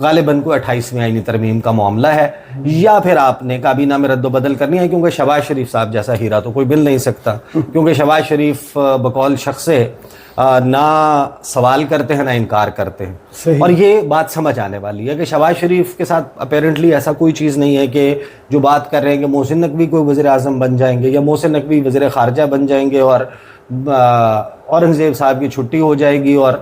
غالباً کوئی 28ویں آئینی ترمیم کا معاملہ ہے, یا پھر آپ نے کابینہ میں رد و بدل کرنی ہے, کیونکہ شہباز شریف صاحب جیسا ہیرا تو کوئی مل نہیں سکتا, کیونکہ شہباز شریف بقول شخص نہ سوال کرتے ہیں نہ انکار کرتے ہیں. اور یہ بات سمجھ آنے والی ہے کہ شہباز شریف کے ساتھ اپیرنٹلی ایسا کوئی چیز نہیں ہے کہ جو بات کر رہے ہیں کہ محسن نقوی کوئی وزیر اعظم بن جائیں گے یا محسن نقوی وزیر خارجہ بن جائیں گے اور اورنگزیب صاحب کی چھٹی ہو جائے گی اور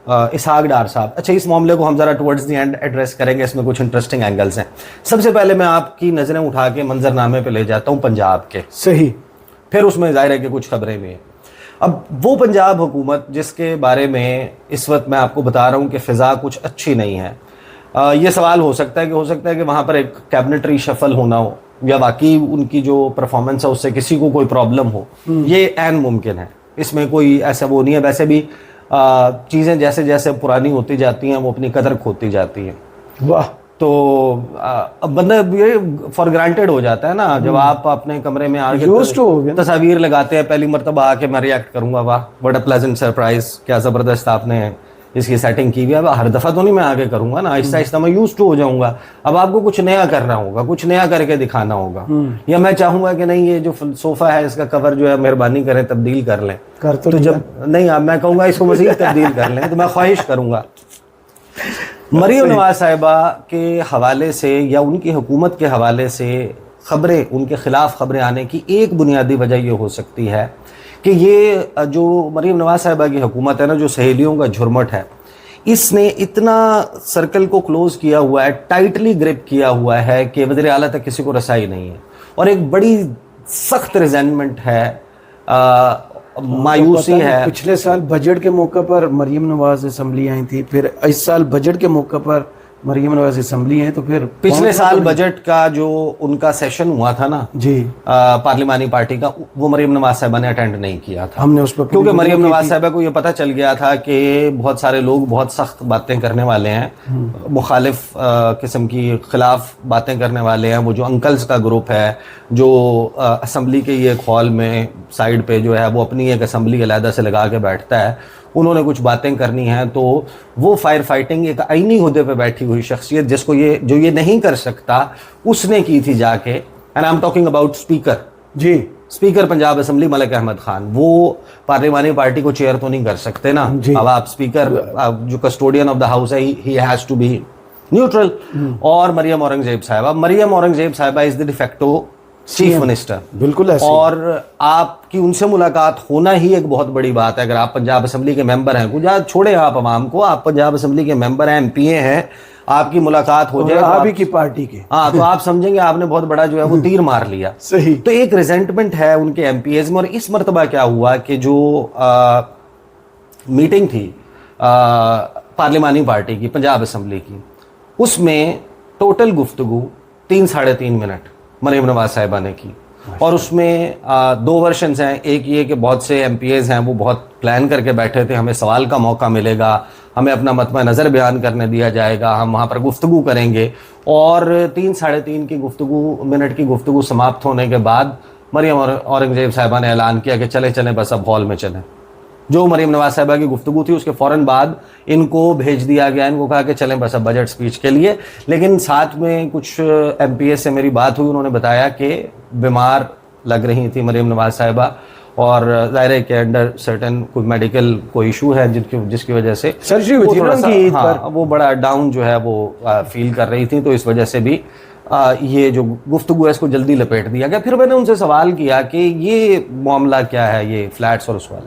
اسحاق ڈار صاحب. اچھا, اس معاملے کو ہم ذرا ٹورڈز دی اینڈ ایڈریس کریں گے, اس میں کچھ انٹرسٹنگ اینگلز ہیں. سب سے پہلے میں آپ کی نظریں اٹھا کے منظرنامے پہ لے جاتا ہوں پنجاب کے. صحیح. پھر اس میں ظاہر ہے کہ کچھ خبریں بھی ہیں. اب وہ پنجاب حکومت جس کے بارے میں اس وقت میں آپ کو بتا رہا ہوں کہ فضا کچھ اچھی نہیں ہے, یہ سوال ہو سکتا ہے کہ وہاں پر ایک کیبنٹ ری شفل ہونا ہو یا واقعی ان کی جو پرفارمنس ہے اس سے کسی کو کوئی پرابلم ہو. یہ عین ممکن ہے, اس میں کوئی ایسا وہ نہیں ہے. ویسے بھی چیزیں جیسے جیسے پرانی ہوتی جاتی ہیں وہ اپنی قدر کھوتی جاتی ہیں. واہ. تو اب بندہ یہ فار گرانٹیڈ ہو جاتا ہے نا, جب آپ اپنے کمرے میں آ کے تصاویر لگاتے ہیں پہلی مرتبہ آ کے میں ریئیکٹ کروں گا, واہ واٹ اے پلیزنٹ سرپرائز, کیا زبردست آپ نے اس کی سیٹنگ کی ہوئی ہے. ہر دفعہ تو نہیں میں آگے کروں گا نا, آہستہ آہستہ میں یوز ٹو ہو جاؤں گا. اب آپ کو کچھ نیا کرنا ہوگا, کچھ نیا کر کے دکھانا ہوگا, یا میں چاہوں گا کہ نہیں یہ جو صوفہ ہے اس کا کور جو ہے مہربانی کریں تبدیل کر لیں, تو جب نہیں اب میں کہوں گا اس کو مزید تبدیل کر لیں تو میں خواہش کروں گا. مریم نواز صاحبہ کے حوالے سے یا ان کی حکومت کے حوالے سے خبریں, ان کے خلاف خبریں آنے کی ایک بنیادی وجہ یہ ہو سکتی ہے کہ یہ جو مریم نواز صاحبہ کی حکومت ہے نا, جو سہیلیوں کا جھرمٹ ہے, اس نے اتنا سرکل کو کلوز کیا ہوا ہے, ٹائٹلی گرپ کیا ہوا ہے کہ وزیر اعلیٰ تک کسی کو رسائی نہیں ہے. اور ایک بڑی سخت ریزینمنٹ ہے, مایوسی ہے. پچھلے سال بجٹ کے موقع پر مریم نواز اسمبلی آئی تھی, پھر اس سال بجٹ کے موقع پر مریم نواز اسمبلی ہیں, تو پھر پچھلے سال بجٹ کا جو ان کا سیشن ہوا تھا نا جی پارلیمانی پارٹی کا, وہ مریم نواز صاحبہ نے اٹینڈ نہیں کیا تھا. ہم نے اس پر کیونکہ مریم نواز صاحبہ کو یہ پتہ چل گیا تھا کہ بہت سارے لوگ بہت سخت باتیں کرنے والے ہیں, مخالف قسم کی خلاف باتیں کرنے والے ہیں. وہ جو انکلز کا گروپ ہے جو اسمبلی کے یہ ایک ہال میں سائڈ پہ جو ہے وہ اپنی ایک اسمبلی علیحدہ سے لگا کے بیٹھتا ہے, انہوں نے کچھ باتیں کرنی ہیں تو وہ فائر فائٹنگ ایک آئینی عہدے پہ بیٹھی ہوئی شخصیت جس کو جو یہ نہیں کر سکتا اس نے کی تھی جا کے. And I am talking about speaker, جی اسپیکر پنجاب اسمبلی ملک احمد خان. وہ پارلیمانی پارٹی کو چیئر تو نہیں کر سکتے نا, اب آپ اسپیکر جو کسٹوڈین آف دا ہاؤس ہے he has to be neutral. اور مریم اورنگزیب صاحبہ, مریم اورنگزیب صاحبہ از دی ڈیفیکٹو چیف منسٹر. بالکل ایسے. اور آپ کی ان سے ملاقات ہونا ہی ایک بہت بڑی بات ہے. اگر آپ پنجاب اسمبلی کے ممبر ہیں, کچھ چھوڑیں آپ عوام کو, آپ پنجاب اسمبلی کے ممبر ہیں, ایم پی اے ہیں, آپ کی ملاقات ہو جائے آپ ہی کی پارٹی کے, ہاں تو آپ سمجھیں گے آپ نے بہت بڑا جو ہے وہ تیر مار لیا. صحیح. تو ایک ریزنٹمنٹ ہے ان کے ایم پی ایز میں. اور اس مرتبہ کیا ہوا کہ جو میٹنگ تھی پارلیمانی پارٹی کی پنجاب اسمبلی کی, اس میں ٹوٹل گفتگو 3-3.5 منٹ مریم نواز صاحبہ نے کی. اور اس میں 2 ورشنز ہیں. ایک یہ کہ بہت سے ایم پی ایز ہیں وہ بہت پلان کر کے بیٹھے تھے, ہمیں سوال کا موقع ملے گا, ہمیں اپنا مطمع نظر بیان کرنے دیا جائے گا, ہم وہاں پر گفتگو کریں گے. اور 3-3.5 کی منٹ کی گفتگو سماپت ہونے کے بعد مریم اورنگزیب صاحبہ نے اعلان کیا کہ چلیں بس اب ہال میں چلیں. جو مریم نواز صاحبہ کی گفتگو تھی اس کے فوراً بعد ان کو بھیج دیا گیا, ان کو کہا کہ چلیں بس اب بجٹ سپیچ کے لیے. لیکن ساتھ میں کچھ ایم پی ایس سے میری بات ہوئی, انہوں نے بتایا کہ بیمار لگ رہی تھی مریم نواز صاحبہ, اور ظاہر ہے کہ انڈر سرٹن کوئی میڈیکل کوئی ایشو ہے جس کی وجہ سے وہ بڑا ڈاؤن جو ہے وہ فیل کر رہی تھی. تو اس وجہ سے بھی یہ جو گفتگو ہے اس کو جلدی لپیٹ دیا گیا. پھر میں نے ان سے سوال کیا کہ یہ معاملہ کیا ہے, یہ فلیٹس اور اس والا.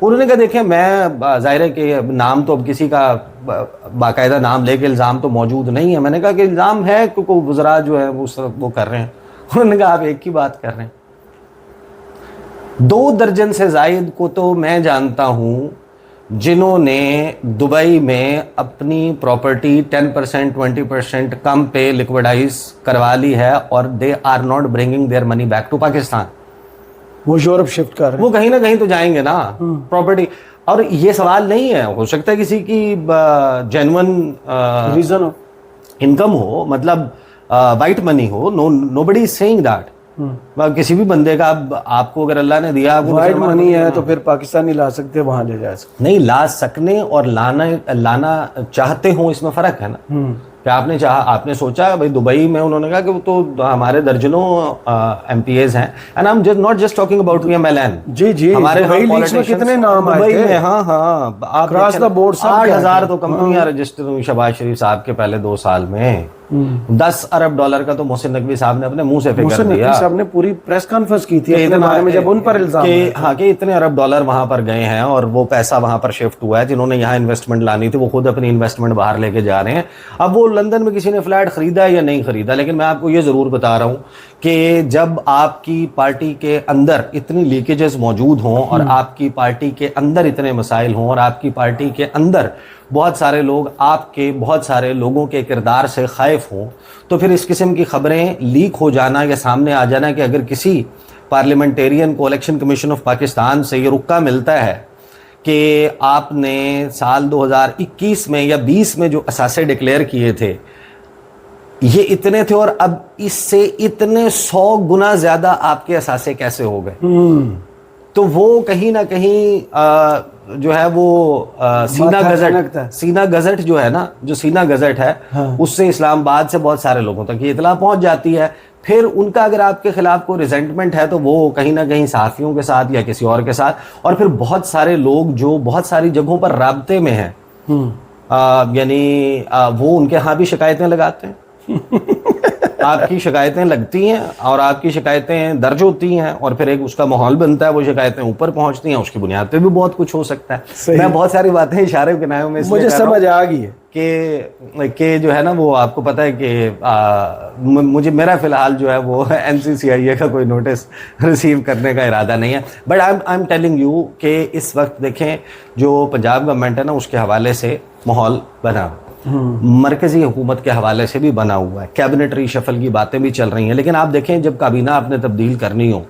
انہوں نے کہا دیکھیں میں ظاہر ہے کہ نام تو اب کسی کا باقاعدہ نام لے کے الزام تو موجود نہیں ہے. میں نے کہا کہ الزام ہے کیونکہ وزراء جو ہے وہ کر رہے ہیں. انہوں نے کہا آپ ایک کی بات کر رہے ہیں, 2 درجن سے زائد کو تو میں جانتا ہوں جنہوں نے دبئی میں اپنی پراپرٹی 10% 20% کم پہ لکوڈائز کروا لی ہے, اور they are not bringing their money back to Pakistan. وہ یورپ شفٹ کر رہے ہیں, وہ کہیں نہ کہیں تو جائیں گے نا پراپرٹی. اور یہ سوال نہیں ہے, ہو سکتا ہے کسی کی جینون ریزن ہو, انکم ہو, مطلب وائٹ منی ہو, nobody is seeing that. کسی بھی بندے کا آپ کو اگر اللہ نے دیا وائٹ منی ہے تو پھر پاکستانی لا سکتے وہاں لے جا سکتے نہیں لا سکنے اور لانا چاہتے ہوں اس میں فرق ہے نا کہ آپ نے سوچا بھائی دبئی میں انہوں نے کہا کہ وہ تو ہمارے درجنوں ایم پی ایز ہیں and I am not just talking about P M L N جی ہمارے کتنے نام آئے دبئی میں ہاں آپ Across the board سب 8,000 تو کمپنیاں رجسٹر ہوئی شہباز شریف صاحب کے پہلے 2 سال میں. $10 ارب کا تو محسن نقوی صاحب نے اپنے منہ سے فکر دیا. صاحب نے پوری پریس کانفرنس کی تھی اپنے بارے میں جب ان پر الزام ہاں کہ اتنے ارب ڈالر وہاں پر گئے ہیں اور وہ پیسہ وہاں پر شفٹ ہوا ہے. جنہوں نے یہاں انویسٹمنٹ لانی تھی وہ خود اپنی انویسٹمنٹ باہر لے کے جا رہے ہیں. اب وہ لندن میں کسی نے فلیٹ خریدا یا نہیں خریدا, لیکن میں آپ کو یہ ضرور بتا رہا ہوں کہ جب آپ کی پارٹی کے اندر اتنی لیکیجز موجود ہوں اور آپ کی پارٹی کے اندر اتنے مسائل ہوں اور آپ کی پارٹی کے اندر بہت سارے لوگ آپ کے بہت سارے لوگوں کے کردار سے خائف ہوں, تو پھر اس قسم کی خبریں لیک ہو جانا یا سامنے آ جانا کہ اگر کسی پارلیمنٹیرین کو الیکشن کمیشن آف پاکستان سے یہ رکا ملتا ہے کہ آپ نے سال 2021 میں یا 20 میں جو اثاثے ڈکلیئر کیے تھے یہ اتنے تھے اور اب اس سے اتنے 100 گنا زیادہ آپ کے اثاثے کیسے ہو گئے, تو وہ کہیں نہ کہیں جو ہے وہ سینہ گزٹ جو ہے نا, جو سینہ گزٹ ہے اس سے اسلام آباد سے بہت سارے لوگوں تک یہ اطلاع پہنچ جاتی ہے. پھر ان کا اگر آپ کے خلاف کوئی ریزنٹمنٹ ہے تو وہ کہیں نہ کہیں صحافیوں کے ساتھ یا کسی اور کے ساتھ, اور پھر بہت سارے لوگ جو بہت ساری جگہوں پر رابطے میں ہیں یعنی وہ ان کے ہاں بھی شکایتیں لگاتے ہیں. آپ کی شکایتیں لگتی ہیں اور آپ کی شکایتیں درج ہوتی ہیں اور پھر ایک اس کا ماحول بنتا ہے, وہ شکایتیں اوپر پہنچتی ہیں, اس کی بنیاد پہ بھی بہت کچھ ہو سکتا ہے. میں بہت ساری باتیں اشارے کنایوں میں مجھے سمجھ آ گئی ہے کہ جو ہے نا وہ آپ کو پتہ ہے کہ میرا فی الحال جو ہے وہ NCCIA کا کوئی نوٹس ریسیو کرنے کا ارادہ نہیں ہے. But I am telling you کہ اس وقت دیکھیں جو پنجاب گورنمنٹ ہے نا اس کے حوالے سے ماحول بنا, مرکزی حکومت کے حوالے سے بھی بنا ہوا ہے, کیبنٹ ری شفل کی باتیں بھی چل رہی ہیں. لیکن آپ دیکھیں جب کابینہ آپ نے تبدیل کرنی ہو,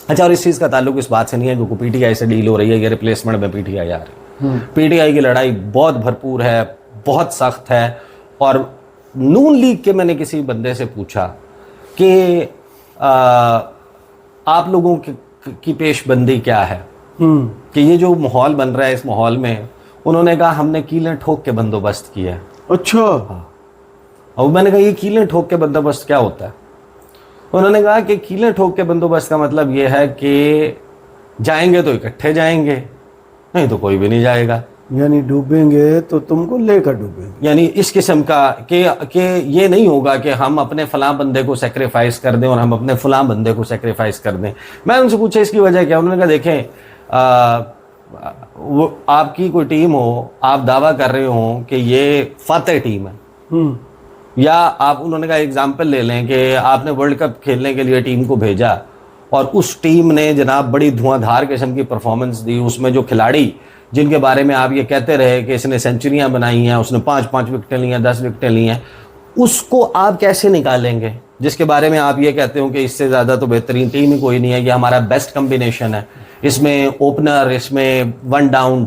اچھا اور اس چیز کا تعلق اس بات سے نہیں ہے کہ پی ٹی آئی سے ڈیل ہو رہی ہے یا ریپلیسمنٹ میں پی ٹی آئی آ رہی ہے. پی ٹی آئی کی لڑائی بہت بھرپور ہے, بہت سخت ہے. اور نون لیگ کے میں نے کسی بندے سے پوچھا کہ آپ لوگوں کی پیش بندی کیا ہے کہ یہ جو ماحول بن رہا ہے اس ماحول میں, انہوں نے کہا ہم نے کیلیں ٹھوک کے بندوبست کیا ہے. اچھا, اور میں نے کہا یہ کیلیں ٹھوک کے بندوبست کیا ہوتا ہے؟ انہوں نے کہا کہ کیلیں ٹھوک کے بندوبست کا مطلب یہ ہے کہ جائیں گے تو اکٹھے جائیں گے, نہیں تو کوئی بھی نہیں جائے گا. یعنی ڈوبیں گے تو تم کو لے کر ڈوبیں گے, یعنی اس قسم کا کہ یہ نہیں ہوگا کہ ہم اپنے فلاں بندے کو سیکریفائز کر دیں اور ہم اپنے فلاں بندے کو سیکریفائز کر دیں. میں ان سے پوچھا اس کی وجہ کیا, انہوں نے کہا دیکھیں وہ آپ کی کوئی ٹیم ہو, آپ دعویٰ کر رہے ہوں کہ یہ فاتح ٹیم ہے, یا آپ انہوں نے کہا ایگزامپل لے لیں کہ آپ نے ورلڈ کپ کھیلنے کے لیے ٹیم کو بھیجا اور اس ٹیم نے جناب بڑی دھواں دھار قسم کی پرفارمنس دی, اس میں جو کھلاڑی جن کے بارے میں آپ یہ کہتے رہے کہ اس نے سینچریاں بنائی ہیں, اس نے 5 وکٹیں لی ہیں, 10 وکٹیں لی ہیں, اس کو آپ کیسے نکالیں گے جس کے بارے میں آپ یہ کہتے ہو کہ اس سے زیادہ تو بہترین ٹیم ہی کوئی نہیں ہے, یہ ہمارا بیسٹ کمبینیشن ہے, اس میں اوپنر, اس میں 1 ڈاؤن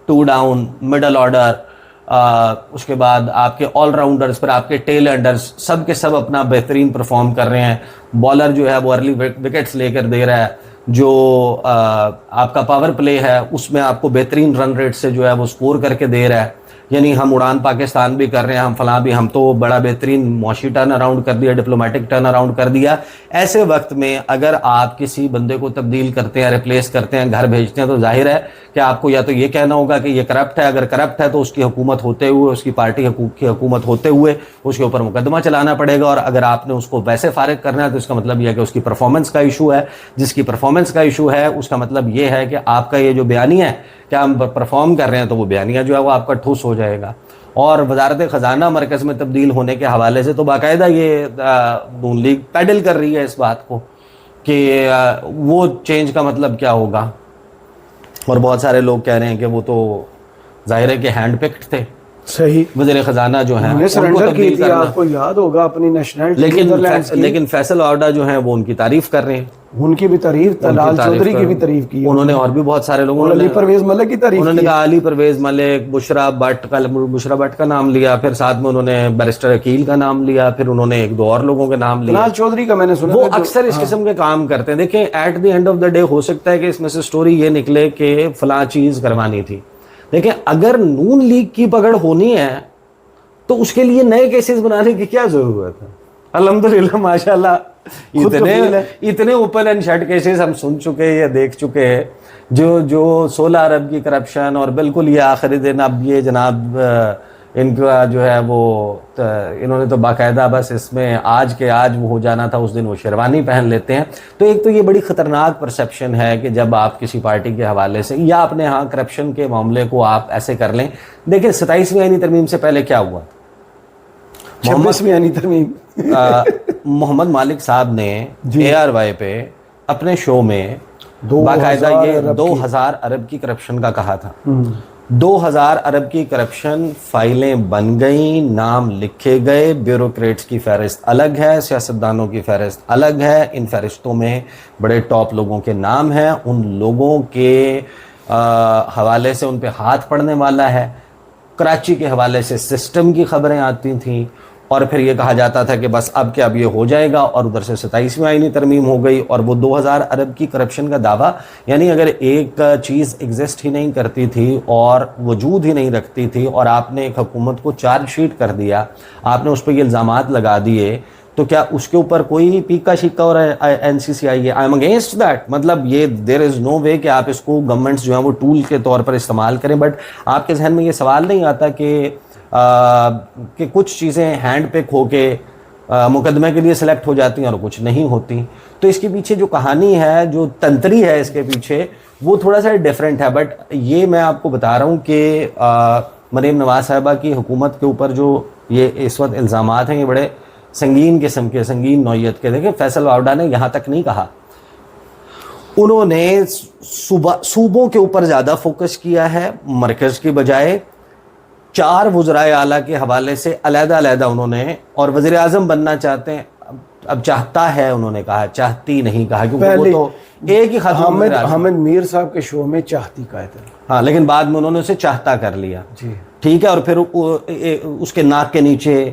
2 ڈاؤن مڈل آرڈر, اس کے بعد آپ کے آل راؤنڈرز, پر آپ کے ٹیل اینڈرز سب کے سب اپنا بہترین پرفارم کر رہے ہیں. بالر جو ہے وہ ارلی وکٹس لے کر دے رہا ہے, جو آپ کا پاور پلے ہے اس میں آپ کو بہترین رن ریٹ سے جو ہے وہ سکور کر کے دے رہا ہے. یعنی ہم اڑان پاکستان بھی کر رہے ہیں, ہم فلاں بھی, ہم تو بڑا بہترین معاشی ٹرن اراؤنڈ کر دیا, ڈپلومیٹک ٹرن اراؤنڈ کر دیا. ایسے وقت میں اگر آپ کسی بندے کو تبدیل کرتے ہیں, ریپلیس کرتے ہیں, گھر بھیجتے ہیں, تو ظاہر ہے کہ آپ کو یا تو یہ کہنا ہوگا کہ یہ کرپٹ ہے. اگر کرپٹ ہے تو اس کی حکومت ہوتے ہوئے, اس کی پارٹی کی حکومت ہوتے ہوئے اس کے اوپر مقدمہ چلانا پڑے گا. اور اگر آپ نے اس کو ویسے فارغ کرنا ہے تو اس کا مطلب یہ ہے کہ اس کی پرفارمنس کا ایشو ہے. جس کی پرفارمنس کا ایشو ہے اس کا مطلب یہ ہے کہ آپ کا یہ جو بیانیہ ہے کہ ہم پرفارم کر رہے ہیں, تو وہ بیانیہ جو ہے وہ آپ کا ٹھوس ہو جائے گا. اور وزارت خزانہ مرکز میں تبدیل ہونے کے حوالے سے تو باقاعدہ یہ نون لیگ پیڈل کر رہی ہے اس بات کو کہ وہ چینج کا مطلب کیا ہوگا. اور بہت سارے لوگ کہہ رہے ہیں کہ وہ تو ظاہر ہے کہ ہینڈ پکڈ تھے. صحیح. وزیر خزانہ جو ہیں انہوں نے ان کو سرنڈر کی تبدیل تھی, کرنا. آپ کو یاد ہوگا اپنی نیشنلٹی. لیکن فیصل آوڈا جو ہیں وہ ان کی تعریف کر رہے ہیں, ان کی بھی تعریف, لال چودھری کی بھی تعریف کی, انہوں نے اور بھی بہت سارے لوگوں علی پرویز ملک کی تعریف انہوں نے کی. کہا علی پرویز ملک, بشرا بٹ کا نام لیا, پھر ساتھ میں انہوں نے بیرسٹر عقیل کا نام لیا, پھر انہوں نے ایک دو اور لوگوں کے نام لیا. لال چودھری کا میں نے سنا وہ اکثر اس قسم کے کام کرتے ہیں. دیکھیں at the end of the day ہو سکتا ہے کہ اس میں سے سٹوری یہ نکلے کہ فلاں چیز کروانی تھی. دیکھیں اگر نون لیگ کی پکڑ ہونی ہے تو اس کے لیے نئے کیسز بنانے کی کیا ضرورت ہے؟ الحمدللہ ماشاءاللہ اتنے اوپن اینڈ شٹ کیسز ہم سن چکے یا دیکھ چکے ہیں, جو 16 ارب کی کرپشن, اور بالکل یہ آخری دن اب یہ جناب ان کا جو ہے وہ انہوں نے تو باقاعدہ بس اس میں آج کے آج وہ ہو جانا تھا, اس دن وہ شیروانی پہن لیتے ہیں. تو ایک تو یہ بڑی خطرناک پرسیپشن ہے کہ جب آپ کسی پارٹی کے حوالے سے یا اپنے ہاں کرپشن کے معاملے کو آپ ایسے کر لیں. دیکھیں 27ویں آئینی ترمیم سے پہلے کیا ہوا, 26ویں آئینی ترمیم محمد مالک صاحب نے ARY پہ اپنے شو میں باقاعدہ یہ 2000 ارب کی کرپشن کا کہا تھا. 2000 ارب کی کرپشن فائلیں بن گئیں, نام لکھے گئے, بیوروکریٹس کی فہرست الگ ہے, سیاستدانوں کی فہرست الگ ہے, ان فہرستوں میں بڑے ٹاپ لوگوں کے نام ہیں, ان لوگوں کے حوالے سے ان پہ ہاتھ پڑنے والا ہے. کراچی کے حوالے سے سسٹم کی خبریں آتی تھیں اور پھر یہ کہا جاتا تھا کہ بس اب یہ ہو جائے گا, اور ادھر سے 27ویں آئینی ترمیم ہو گئی اور وہ 2000 ارب کی کرپشن کا دعویٰ, یعنی اگر ایک چیز ایگزسٹ ہی نہیں کرتی تھی اور وجود ہی نہیں رکھتی تھی اور آپ نے ایک حکومت کو چارج شیٹ کر دیا, آپ نے اس پہ یہ الزامات لگا دیے, تو کیا اس کے اوپر کوئی پیکا شکا اور NCCI ہے؟ I am against that. مطلب یہ دیر از نو وے کہ آپ اس کو گورنمنٹس جو ہیں وہ ٹول کے طور پر استعمال کریں, بٹ آپ کے ذہن میں یہ سوال نہیں آتا کہ کچھ چیزیں ہینڈ پک ہو کے مقدمے کے لیے سلیکٹ ہو جاتی ہیں اور کچھ نہیں ہوتی. تو اس کے پیچھے جو کہانی ہے, جو تنتری ہے اس کے پیچھے, وہ تھوڑا سا ڈیفرنٹ ہے. بٹ یہ میں آپ کو بتا رہا ہوں کہ مریم نواز صاحبہ کی حکومت کے اوپر جو یہ اس وقت الزامات ہیں, یہ بڑے سنگین قسم کے, سنگین نوعیت کے. دیکھیں فیصل آوڈا نے یہاں تک نہیں کہا, انہوں نے صوبوں کے اوپر زیادہ فوکس کیا ہے مرکز کی بجائے. 4 وزرائے اعلیٰ کے حوالے سے علیحدہ علیحدہ انہوں نے, اور وزیر اعظم بننا چاہتے ہیں, اب چاہتا ہے انہوں نے کہا, چاہتی نہیں کہا, کیونکہ وہ تو ایک ہی خاتون حامد میر صاحب کے شو میں چاہتی کہا تھا, ہاں, لیکن بعد میں انہوں نے اسے چاہتا کر لیا. جی ٹھیک ہے, اور پھر اس کے ناک کے نیچے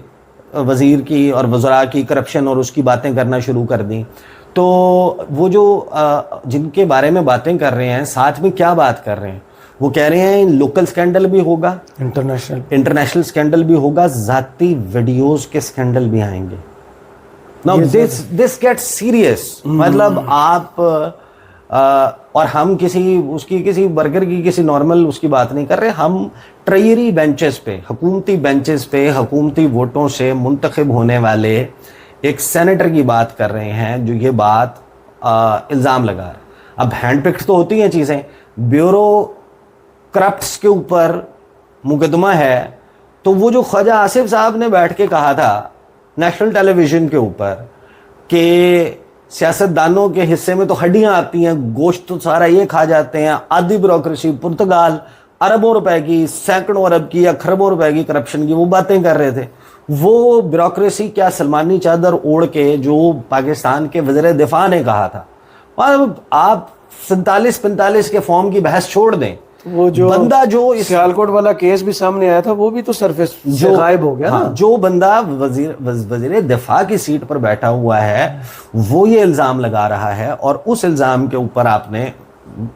وزیر کی اور وزراء کی کرپشن اور اس کی باتیں کرنا شروع کر دیں. تو وہ جو جن کے بارے میں باتیں کر رہے ہیں, ساتھ میں کیا بات کر رہے ہیں, وہ کہہ رہے ہیں لوکل سکینڈل بھی ہوگا, انٹرنیشنل سکینڈل بھی ہوگا, ذاتی ویڈیوز کے سکینڈل بھی آئیں گے. Now this gets serious. مطلب آپ اور ہم کسی برگر کی کسی نارمل اس کی بات نہیں کر رہے, ہم ٹریری بینچز پہ, حکومتی بینچز پہ حکومتی ووٹوں سے منتخب ہونے والے ایک سینیٹر کی بات کر رہے ہیں جو یہ بات الزام لگا رہا ہے. اب ہینڈ پکڈ تو ہوتی ہیں چیزیں, بیورو کرپٹس کے اوپر مقدمہ ہے, تو وہ جو خواجہ آصف صاحب نے بیٹھ کے کہا تھا نیشنل ٹیلی ویژن کے اوپر کہ سیاستدانوں کے حصے میں تو ہڈیاں آتی ہیں, گوشت تو سارا یہ کھا جاتے ہیں, آدھی بیوروکریسی, پرتگال اربوں روپے کی, سینکڑوں ارب کی یا کھربوں روپے کی کرپشن کی وہ باتیں کر رہے تھے. وہ بیوروکریسی کیا سلمانی چادر اوڑھ کے جو پاکستان کے وزیر دفاع نے کہا تھا. اور آپ 47-45 کے فارم کی بحث چھوڑ دیں, وہ جو بندہ جو سیالکوٹ والا کیس بھی سامنے آیا تھا وہ بھی تو سرفیس سے غائب ہو گیا نا. جو بندہ وزیر دفاع کی سیٹ پر بیٹھا ہوا ہے وہ یہ الزام لگا رہا ہے, اور اس الزام کے اوپر آپ نے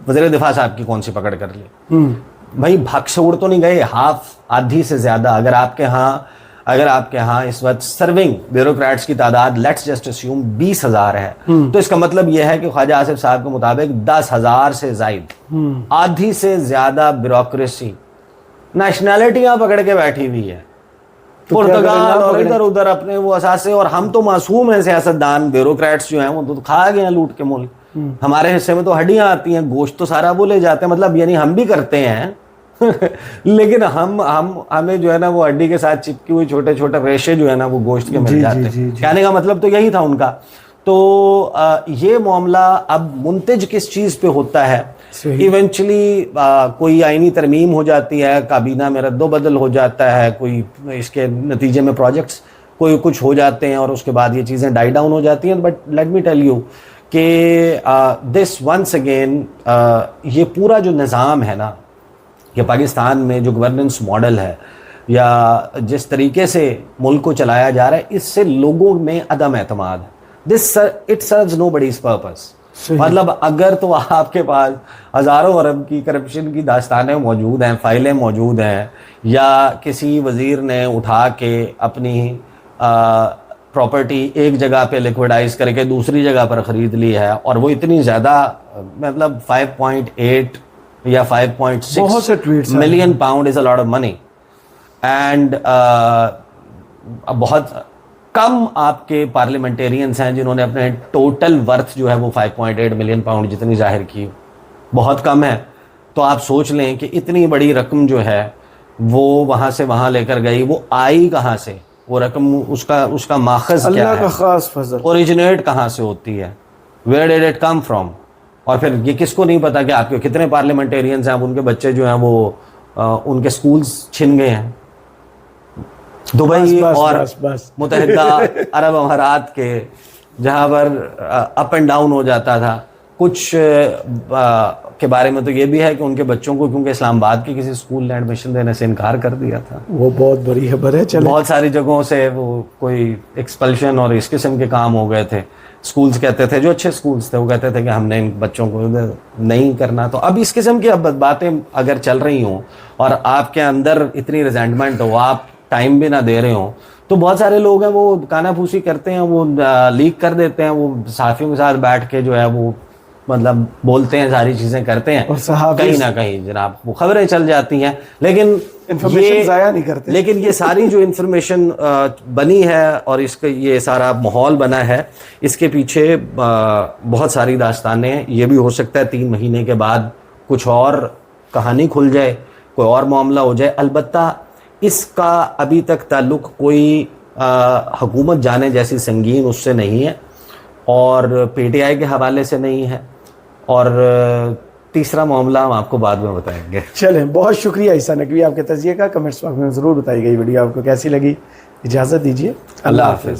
وزیر دفاع صاحب کی کون سی پکڑ کر لی؟ بھائی بھگ سے اڑ تو نہیں گئے, آدھی سے زیادہ. اگر آپ کے ہاں اس وقت سرونگ بیوروکریٹس کی تعداد لیٹس جسٹ اسیوم 20,000 ہے, تو اس کا مطلب یہ ہے کہ خواجہ آصف صاحب کے مطابق 10,000 سے زائد, آدھی سے زیادہ بیوروکریسی نیشنلٹیاں پکڑ کے بیٹھی ہوئی ہے, پرتگال اور ادھر ادھر اپنے وہ اثاثے. اور ہم تو معصوم ہیں سیاستدان, بیوروکریٹس جو ہیں وہ تو کھا گئے ہیں لوٹ کے ملک, ہمارے حصے میں تو ہڈیاں آتی ہیں, گوشت تو سارا وہ لے جاتے ہیں. مطلب یعنی ہم بھی کرتے ہیں لیکن ہمیں جو ہے نا وہ ہڈی کے ساتھ چپکی ہوئی چھوٹے چھوٹے ریشے جو ہے نا وہ گوشت کے مل جاتے ہیں. کہنے کا مطلب تو یہی تھا ان کا. تو یہ معاملہ اب منتج کس چیز پہ ہوتا ہے؟ ایونچولی کوئی آئینی ترمیم ہو جاتی ہے, کابینہ میں رد و بدل ہو جاتا ہے, کوئی اس کے نتیجے میں پروجیکٹس کوئی کچھ ہو جاتے ہیں اور اس کے بعد یہ چیزیں ڈائی ڈاؤن ہو جاتی ہیں. But let me tell you کہ دس ونس اگین یہ پورا جو نظام ہے نا, کہ پاکستان میں جو گورننس ماڈل ہے یا جس طریقے سے ملک کو چلایا جا رہا ہے, اس سے لوگوں میں عدم اعتماد ہے. This it serves nobody's purpose. مطلب اگر تو آپ کے پاس ہزاروں ارب کی کرپشن کی داستانیں موجود ہیں, فائلیں موجود ہیں, یا کسی وزیر نے اٹھا کے اپنی پراپرٹی ایک جگہ پہ لیکوڈائز کر کے دوسری جگہ پر خرید لی ہے, اور وہ اتنی زیادہ مطلب 5.8 یا 5.6 million pound is a lot of money, and بہت کم آپ کے پارلیمنٹیرینس ہیں جنہوں نے اپنے ٹوٹل ورتھ جو ہے وہ 5.8 ملین پاؤنڈ جتنی ظاہر کی, بہت کم ہے. تو آپ سوچ لیں کہ اتنی بڑی رقم جو ہے وہ وہاں سے وہاں لے کر گئی, وہ آئی کہاں سے, وہ رقم اس کا ماخذ کیا ہے, اللہ کا خاص فضل, اوریجنیٹ کہاں سے ہوتی ہے, where did it come from. اور پھر یہ کس کو نہیں پتا کہ آپ کے کتنے پارلیمنٹیرینس ہیں, اب ان کے بچے جو ہیں وہ ان کے سکولز چھن گئے ہیں. دبئی اور متحدہ عرب امارات کے جہاں پر اپ اینڈ ڈاؤن ہو جاتا تھا, کچھ کے بارے میں تو یہ بھی ہے کہ ان کے بچوں کو کیونکہ اسلام آباد کے کسی اسکول نے ایڈمیشن دینے سے انکار کر دیا تھا. وہ بہت بڑی خبر ہے. چلے بہت ساری جگہوں سے وہ کوئی ایکسپلشن اور اس قسم کے کام ہو گئے تھے. اسکولز کہتے تھے, جو اچھے اسکولز تھے وہ کہتے تھے کہ ہم نے ان بچوں کو نہیں کرنا. تو اب اس قسم کی اب باتیں اگر چل رہی ہوں اور آپ کے اندر اتنی ریزینٹمنٹ ہو, آپ ٹائم بھی نہ دے رہے ہوں, تو بہت سارے لوگ ہیں وہ کانا پھوسی کرتے ہیں, وہ لیک کر دیتے ہیں, وہ صحافیوں کے ساتھ بیٹھ کے جو ہے وہ مطلب بولتے ہیں, ساری چیزیں کرتے ہیں, اور کہیں نہ کہیں جناب وہ خبریں چل جاتی ہیں. لیکن انفارمیشن ضائع نہیں کرتے. لیکن یہ ساری جو انفارمیشن بنی ہے اور اس کا یہ سارا ماحول بنا ہے, اس کے پیچھے بہت ساری داستانیں ہیں. یہ بھی ہو سکتا ہے 3 مہینے کے بعد کچھ اور کہانی کھل جائے, کوئی اور معاملہ ہو جائے. البتہ اس کا ابھی تک تعلق کوئی حکومت جانے جیسی سنگین اس سے نہیں ہے, اور پی ٹی آئی کے حوالے سے نہیں ہے, اور تیسرا معاملہ ہم آپ کو بعد میں بتائیں گے. چلیں, بہت شکریہ عیسیٰ نقوی آپ کے تجزیے کا. کمنٹس باکس میں ضرور بتائیے گا یہ ویڈیو آپ کو کیسی لگی. اجازت دیجیے, اللہ حافظ.